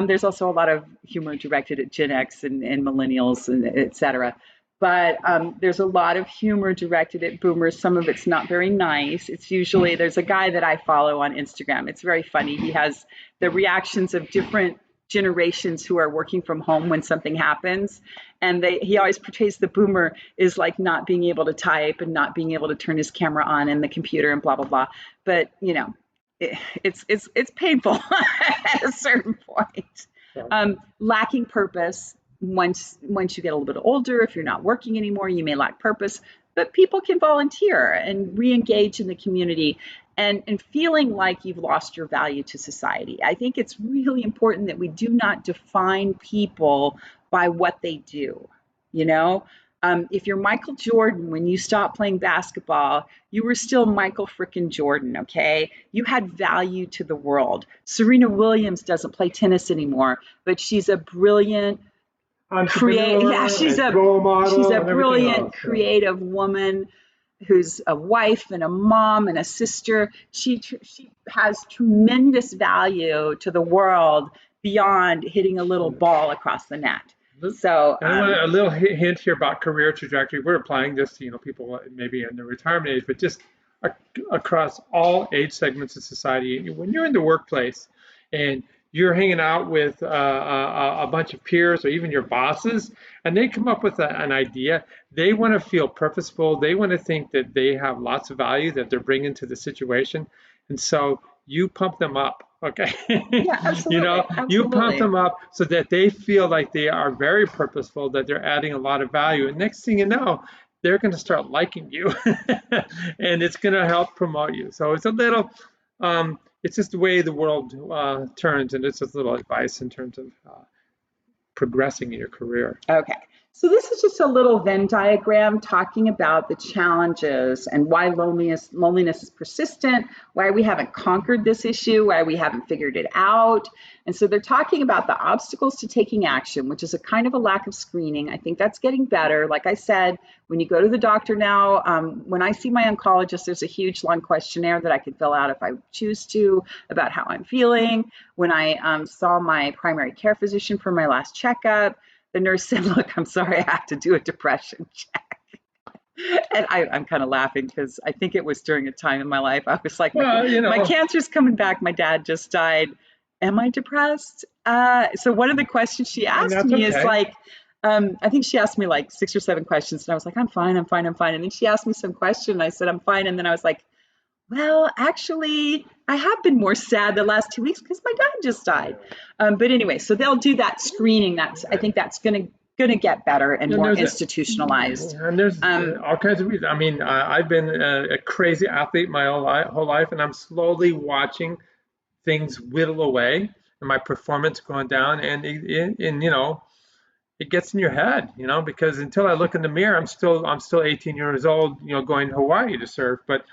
There's also a lot of humor directed at Gen X and millennials, and et cetera. But there's a lot of humor directed at boomers. Some of it's not very nice. It's usually, there's a guy that I follow on Instagram. It's very funny. He has the reactions of different generations who are working from home when something happens. And he always portrays the boomer is like not being able to type and not being able to turn his camera on in the computer and blah, blah, blah. But, it's painful at a certain point. Lacking purpose. Once you get a little bit older, if you're not working anymore, you may lack purpose, but people can volunteer and re-engage in the community and feeling like you've lost your value to society. I think it's really important that we do not define people by what they do. If you're Michael Jordan, when you stopped playing basketball, you were still Michael frickin' Jordan, okay? You had value to the world. Serena Williams doesn't play tennis anymore, but she's a brilliant she's a brilliant creative woman who's a wife and a mom and a sister. She has tremendous value to the world beyond hitting a little ball across the net. So a little hint here about career trajectory. We're applying this to people maybe in the retirement age, but just across all age segments of society. When you're in the workplace and you're hanging out with a bunch of peers or even your bosses, and they come up with an idea, they want to feel purposeful. They want to think that they have lots of value that they're bringing to the situation. And so you pump them up, okay? Yeah, absolutely. You pump them up so that they feel like they are very purposeful, that they're adding a lot of value. And next thing you know, they're going to start liking you, and it's going to help promote you. So it's a little it's just the way the world turns, and it's just a little advice in terms of progressing in your career. Okay. So this is just a little Venn diagram talking about the challenges and why loneliness is persistent, why we haven't conquered this issue, why we haven't figured it out. And so they're talking about the obstacles to taking action, which is a kind of a lack of screening. I think that's getting better. Like I said, when you go to the doctor now, when I see my oncologist, there's a huge long questionnaire that I can fill out if I choose to about how I'm feeling. When I saw my primary care physician for my last checkup, the nurse said, look, I'm sorry, I have to do a depression check. And I'm kind of laughing because I think it was during a time in my life I was like, my cancer's coming back. My dad just died. Am I depressed? So one of the questions she asked me is like, I think she asked me like 6 or 7 questions. And I was like, I'm fine. And then she asked me some question. And I said, I'm fine. And then I was like, well, actually, I have been more sad the last 2 weeks because my dad just died. But anyway, so they'll do that screening. I think that's going to get better and more institutionalized. And there's all kinds of reasons. I mean, I've been a crazy athlete my whole life, and I'm slowly watching things whittle away and my performance going down. And it gets in your head, because until I look in the mirror, I'm still 18 years old, going to Hawaii to surf. But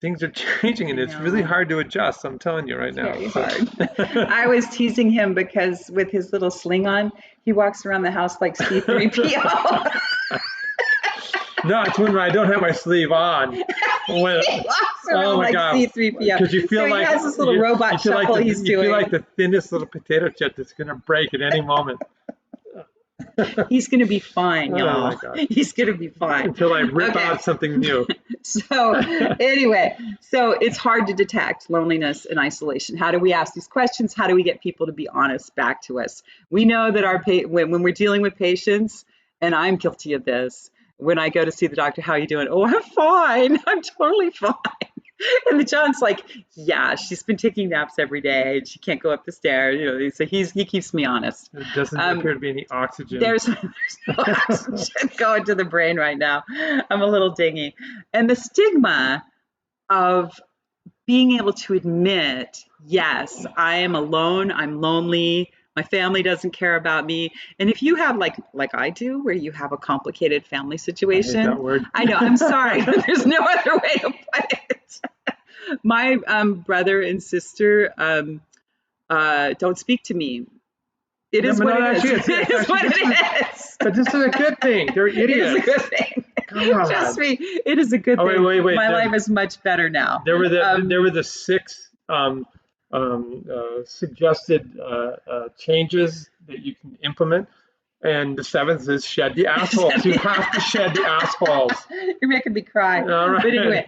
things are changing, and it's really hard to adjust. I'm telling you right now. Very hard. I was teasing him because with his little sling on, he walks around the house like C3PO. No, it's when I don't have my sleeve on. He walks around like C3PO. Because you feel he has this little robot shuffle he's doing. You feel like the thinnest little potato chip that's going to break at any moment. He's going to be fine, y'all. Oh my God. He's going to be fine. Until I rip out something new. So anyway, so it's hard to detect loneliness and isolation. How do we ask these questions? How do we get people to be honest back to us? We know that when we're dealing with patients, and I'm guilty of this, when I go to see the doctor, how are you doing? Oh, I'm fine. I'm totally fine. And John's like, yeah, she's been taking naps every day and she can't go up the stairs. So he keeps me honest. There doesn't appear to be any oxygen. There's no oxygen going to the brain right now. I'm a little dingy. And the stigma of being able to admit, yes, I am alone, I'm lonely, my family doesn't care about me. And if you have like I do, where you have a complicated family situation, I hate that word. I know, I'm sorry, but there's no other way to put it. My brother and sister don't speak to me. It is what it is. It is what it is. But this is a good thing. They're idiots. It is a good thing. Trust me, it is a good thing. Wait. My life is much better now. There were the 6 suggested changes that you can implement. And the 7th is shed the assholes. You have to shed the assholes. You're making me cry. All right. But anyway,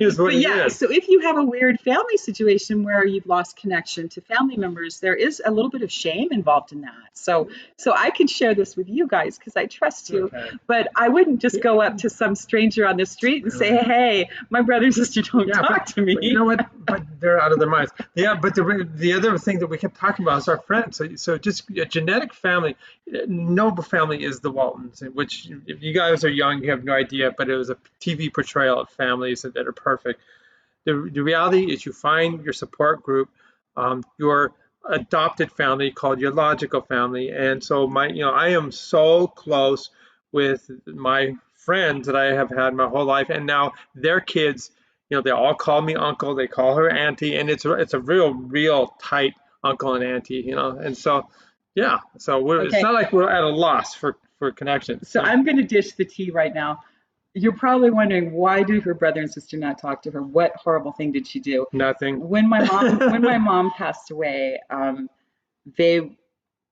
so if you have a weird family situation where you've lost connection to family members, there is a little bit of shame involved in that. So I can share this with you guys because I trust you. Okay. But I wouldn't just go up to some stranger on the street and say, hey, my brother and sister don't talk to me. But you know what? But they're out of their minds. Yeah, but the other thing that we kept talking about is our friends. So just a genetic family, noble family is the Waltons, which if you guys are young, you have no idea, but it was a TV portrayal of families that are perfect. The reality is you find your support group, your adopted family called your logical family. And so I am so close with my friends that I have had my whole life, and now their kids, they all call me uncle, they call her auntie, and it's a real tight uncle and auntie, and so yeah, so It's not like we're at a loss for connection. So I'm going to dish the tea right now. You're probably wondering, why do her brother and sister not talk to her? What horrible thing did she do? Nothing. When my mom passed away, they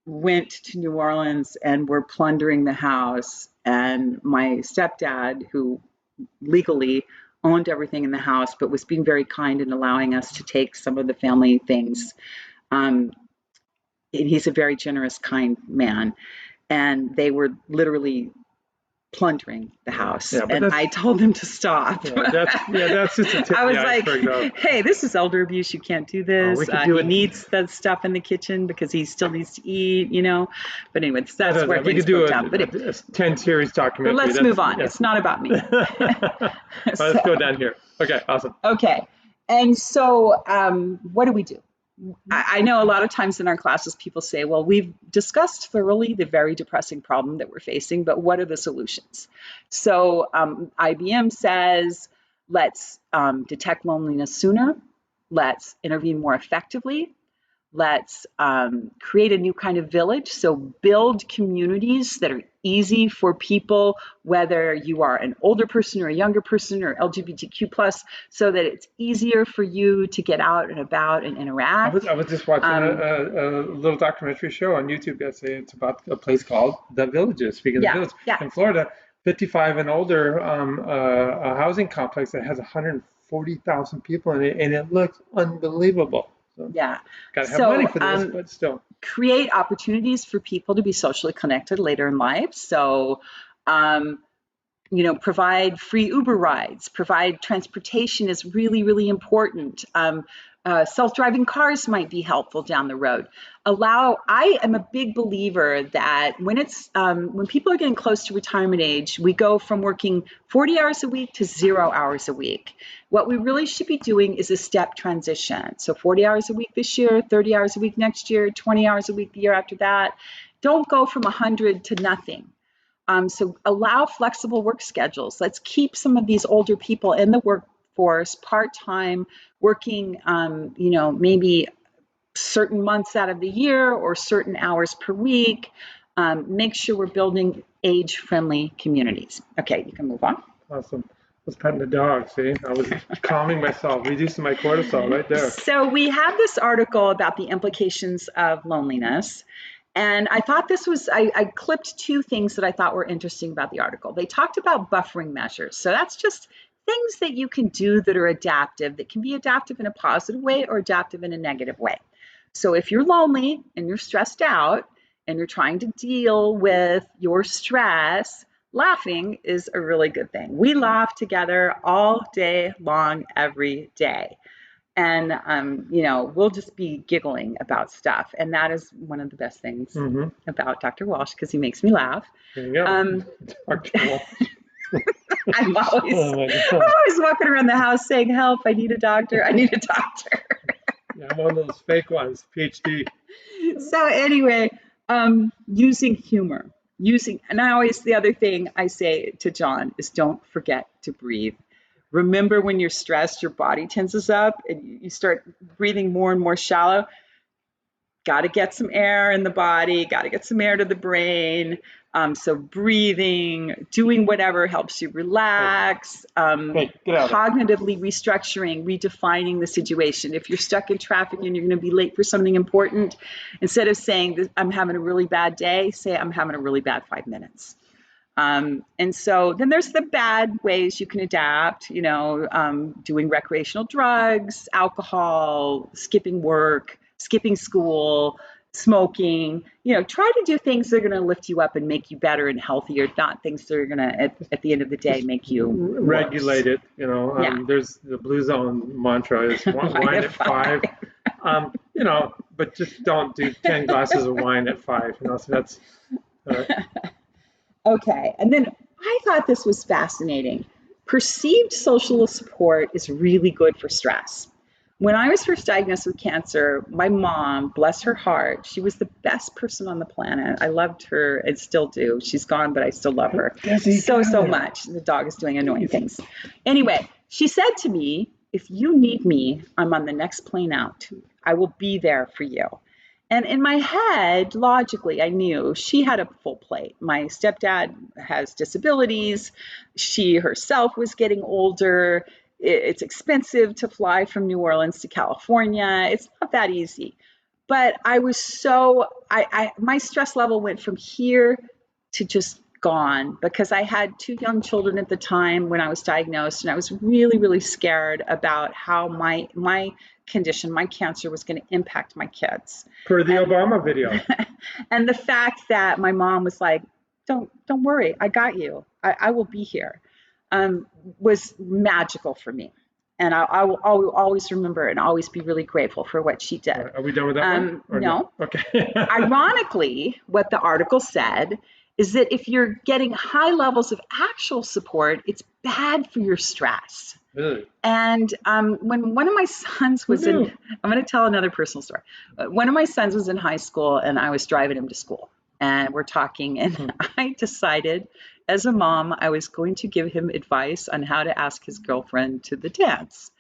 went to New Orleans and were plundering the house. And my stepdad, who legally owned everything in the house, but was being very kind and allowing us to take some of the family things. He's a very generous, kind man. And they were literally plundering the house. Yeah, and I told them to stop. That's just a tip. I was like, hey, this is elder abuse. You can't do this. He needs the stuff in the kitchen because he still needs to eat, But anyway, that's where things broke down. But a 10-series documentary. But let's move on. Yeah. It's not about me. Let's go down here. Okay, awesome. Okay. And so what do we do? I know a lot of times in our classes, people say, well, we've discussed thoroughly the very depressing problem that we're facing, but what are the solutions? So IBM says, let's detect loneliness sooner. Let's intervene more effectively. Let's create a new kind of village. So build communities that are easy for people, whether you are an older person or a younger person or LGBTQ plus, so that it's easier for you to get out and about and interact. I was just watching a little documentary show on YouTube yesterday. It's about a place called The Villages. Speaking of the village, in Florida, 55 and older, a housing complex that has 140,000 people in it, and it looks unbelievable. So, got to have money for this, but still. Create opportunities for people to be socially connected later in life. So, provide free Uber rides, provide transportation is really, really important. Self-driving cars might be helpful down the road. I am a big believer that when people are getting close to retirement age, we go from working 40 hours a week to 0 hours a week. What we really should be doing is a step transition. So 40 hours a week this year, 30 hours a week next year, 20 hours a week the year after that. Don't go from 100 to nothing. So allow flexible work schedules. Let's keep some of these older people in the workforce, part-time, working, maybe certain months out of the year or certain hours per week. Make sure we're building age-friendly communities. Okay, you can move on. Awesome. I was petting the dog, see? I was calming myself, reducing my cortisol right there. So we have this article about the implications of loneliness. And I thought I clipped two things that I thought were interesting about the article. They talked about buffering measures. So that's just things that you can do that are adaptive, that can be adaptive in a positive way or adaptive in a negative way. So if you're lonely and you're stressed out and you're trying to deal with your stress, laughing is a really good thing. We laugh together all day long, every day. And, we'll just be giggling about stuff. And that is one of the best things about Dr. Walsh, because he makes me laugh. There you go. Dr. Walsh. I'm always walking around the house saying, help, I need a doctor, I need a doctor. Yeah, I'm one of those fake ones, PhD. So anyway, using humor. The other thing I say to John is don't forget to breathe. Remember, when you're stressed, your body tenses up and you start breathing more and more shallow. Got to get some air in the body, got to get some air to the brain. So breathing, doing whatever helps you relax, cognitively restructuring, redefining the situation. If you're stuck in traffic and you're going to be late for something important, instead of saying, I'm having a really bad day, say, I'm having a really bad 5 minutes. And so then there's the bad ways you can adapt, doing recreational drugs, alcohol, skipping work, skipping school, smoking, try to do things that are going to lift you up and make you better and healthier, not things that are going to, at the end of the day, make you regulate it. There's the Blue Zone mantra is wine at 5, but just don't do 10 glasses of wine at 5, so that's Okay, and then I thought this was fascinating. Perceived social support is really good for stress. When I was first diagnosed with cancer, my mom, bless her heart, she was the best person on the planet. I loved her and still do. She's gone, but I still love her so much. The dog is doing annoying things. Anyway, she said to me, if you need me, I'm on the next plane out. I will be there for you. And in my head, logically, I knew she had a full plate. My stepdad has disabilities. She herself was getting older. It's expensive to fly from New Orleans to California. It's not that easy. But I was my stress level went from here to just gone, because I had 2 young children at the time when I was diagnosed, and I was really, really scared about how my condition, my cancer, was going to impact my kids. Per the Obama video. And the fact that my mom was like, don't worry, I got you. I will be here, was magical for me. And I will always remember and always be really grateful for what she did. Are we done with that one? No. Okay. Ironically, what the article said is that if you're getting high levels of actual support, it's bad for your stress. Really? And when one of my sons was in, I'm going to tell another personal story. One of my sons was in high school and I was driving him to school and we're talking and I decided as a mom, I was going to give him advice on how to ask his girlfriend to the dance.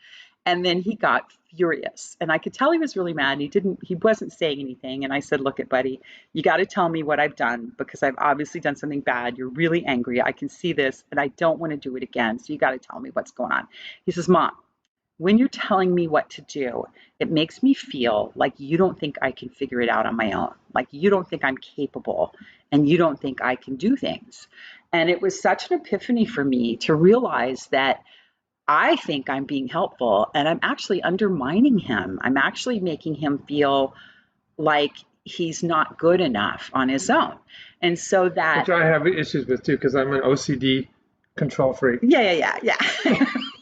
And then he got furious and I could tell he was really mad. He wasn't saying anything. And I said, look it, buddy, you got to tell me what I've done because I've obviously done something bad. You're really angry. I can see this and I don't want to do it again. So you got to tell me what's going on. He says, Mom, when you're telling me what to do, it makes me feel like you don't think I can figure it out on my own. Like you don't think I'm capable and you don't think I can do things. And it was such an epiphany for me to realize that I think I'm being helpful and I'm actually undermining him. I'm actually making him feel like he's not good enough on his own. And so that, which I have issues with too, because I'm an OCD control freak. yeah.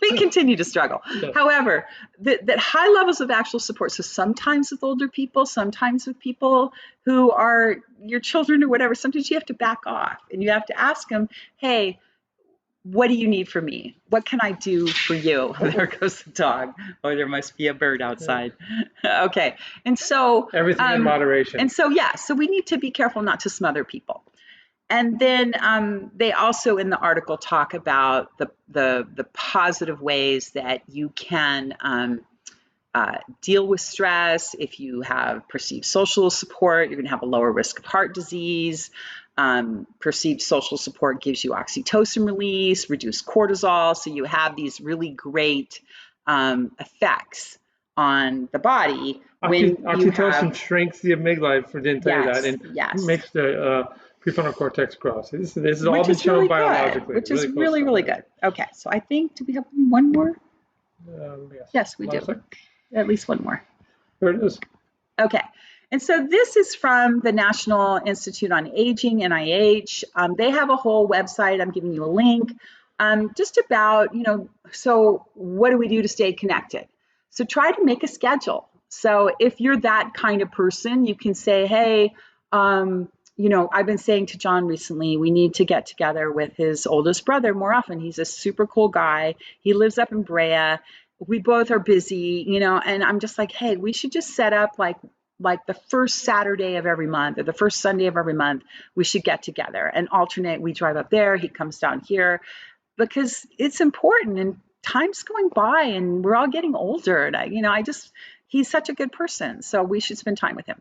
We continue to struggle. Yeah. However, that high levels of actual support. So sometimes with older people, sometimes with people who are your children or whatever, sometimes you have to back off and you have to ask them, hey, what do you need from me? What can I do for you? There goes the dog. Oh, there must be a bird outside. Okay. And so everything in moderation. And so, so we need to be careful not to smother people. And then they also in the article talk about the positive ways that you can deal with stress. If you have perceived social support, you're going to have a lower risk of heart disease. Perceived social support gives you oxytocin release, reduced cortisol. So you have these really great effects on the body. Oxytocin shrinks the amygdala, didn't tell you that, and makes the prefrontal cortex grow. So this has all been shown really biologically. Which is really good. Okay, so I think, do we have one more? Yes, we do. At least one more. There it is. Okay. And so this is from the National Institute on Aging, NIH. They have a whole website. I'm giving you a link just about, so what do we do to stay connected? So try to make a schedule. So if you're that kind of person, you can say, hey, I've been saying to John recently, we need to get together with his oldest brother more often. He's a super cool guy. He lives up in Brea. We both are busy, and I'm just like, hey, we should just set up like the first Saturday of every month or the first Sunday of every month, we should get together and alternate. We drive up there, he comes down here, because it's important and time's going by and we're all getting older. And he's such a good person. So we should spend time with him.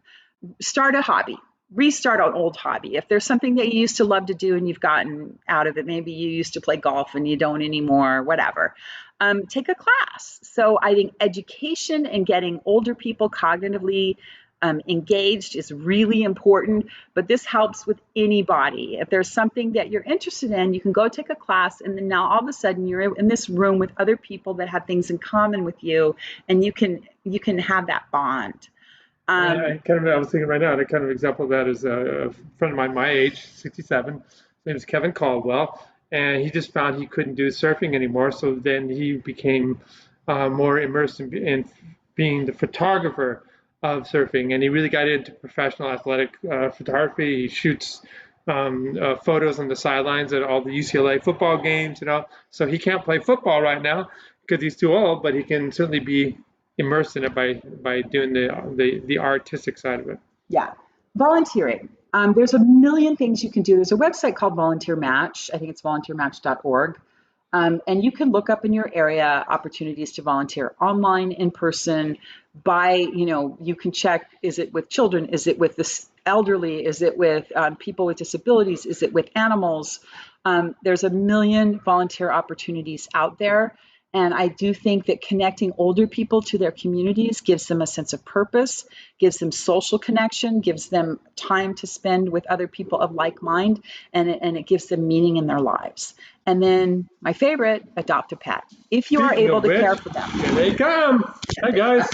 Start a hobby. Restart an old hobby. If there's something that you used to love to do and you've gotten out of it, maybe you used to play golf and you don't anymore, whatever. Take a class. So I think education and getting older people cognitively engaged is really important, but this helps with anybody. If there's something that you're interested in, you can go take a class, and then now all of a sudden you're in this room with other people that have things in common with you, and you can have that bond. I was thinking right now, the kind of example of that is a friend of mine, my age, 67. His name is Kevin Caldwell, and he just found he couldn't do surfing anymore. So then he became more immersed in being the photographer of surfing, and he really got into professional athletic photography. He shoots photos on the sidelines at all the UCLA football games, So he can't play football right now because he's too old, but he can certainly be immersed in it by doing the artistic side of it. Yeah. Volunteering. There's a million things you can do. There's a website called Volunteer Match. I think it's volunteermatch.org. And you can look up in your area opportunities to volunteer online, in person, you can check, is it with children? Is it with the elderly? Is it with people with disabilities? Is it with animals? There's a million volunteer opportunities out there. And I do think that connecting older people to their communities gives them a sense of purpose, gives them social connection, gives them time to spend with other people of like mind, and it gives them meaning in their lives. And then my favorite, adopt a pet. If you are able to care for them. Here they come. Hi, guys.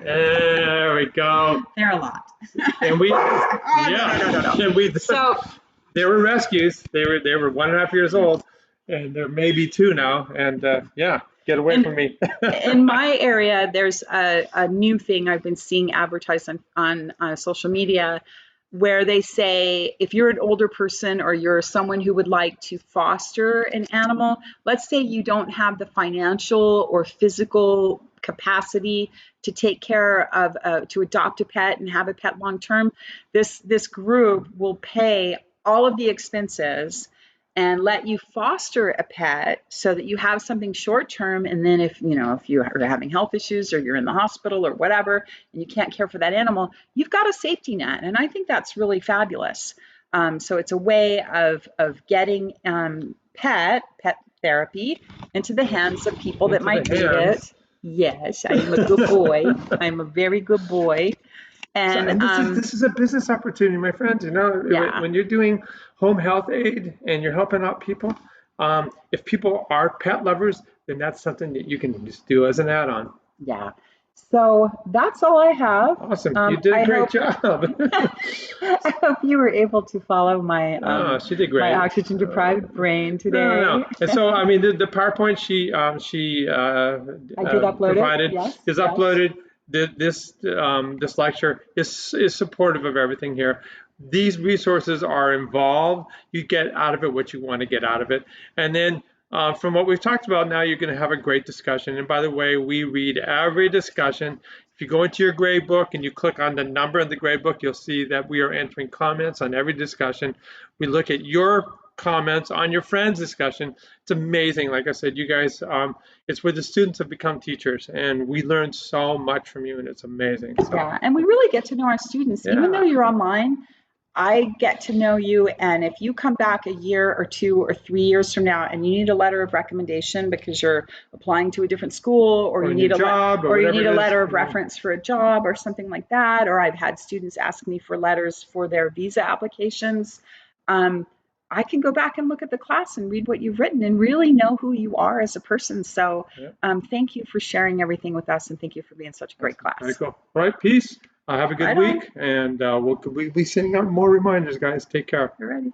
There we go. They're a lot. And we, No. And we, so they were rescues. They were 1.5 years old. And they're maybe 2 now, and get away from me. In my area, there's a new thing I've been seeing advertised on social media. where they say if you're an older person or you're someone who would like to foster an animal, let's say you don't have the financial or physical capacity to take care of to adopt a pet and have a pet long term, this group will pay all of the expenses and let you foster a pet so that you have something short term. And then if you are having health issues or you're in the hospital or whatever and you can't care for that animal, you've got a safety net. And I think that's really fabulous. So it's a way of getting pet therapy into the hands of people that might need it. Yes, I am a good boy. I'm a very good boy. And this is a business opportunity, my friends. yeah. When you're doing home health aid and you're helping out people, if people are pet lovers, then that's something that you can just do as an add-on. Yeah. So that's all I have. Awesome. You did a great job. I hope you were able to follow my She did great. my oxygen deprived brain today. No. And so, I mean, the PowerPoint she I did upload provided it. Yes. is Yes. uploaded. This lecture is supportive of everything here. These resources are involved. You get out of it what you want to get out of it. And then from what we've talked about, now you're going to have a great discussion. And by the way, we read every discussion. If you go into your grade book and you click on the number in the grade book, you'll see that we are entering comments on every discussion. We look at your comments on your friends' discussion. It's amazing. Like I said, you guys, it's where the students have become teachers, and we learn so much from you, and it's amazing. So, yeah, and we really get to know our students. yeah. Even though you're online, I get to know you. And if you come back a year or 2 or 3 years from now and you need a letter of recommendation because you're applying to a different school, or you need a letter of reference for a job or something like that, or I've had students ask me for letters for their visa applications, I can go back and look at the class and read what you've written and really know who you are as a person. So thank you for sharing everything with us, and thank you for being such a great class. Very cool. All right, peace. Have a good week, and we'll be sending out more reminders, guys. Take care. You're ready.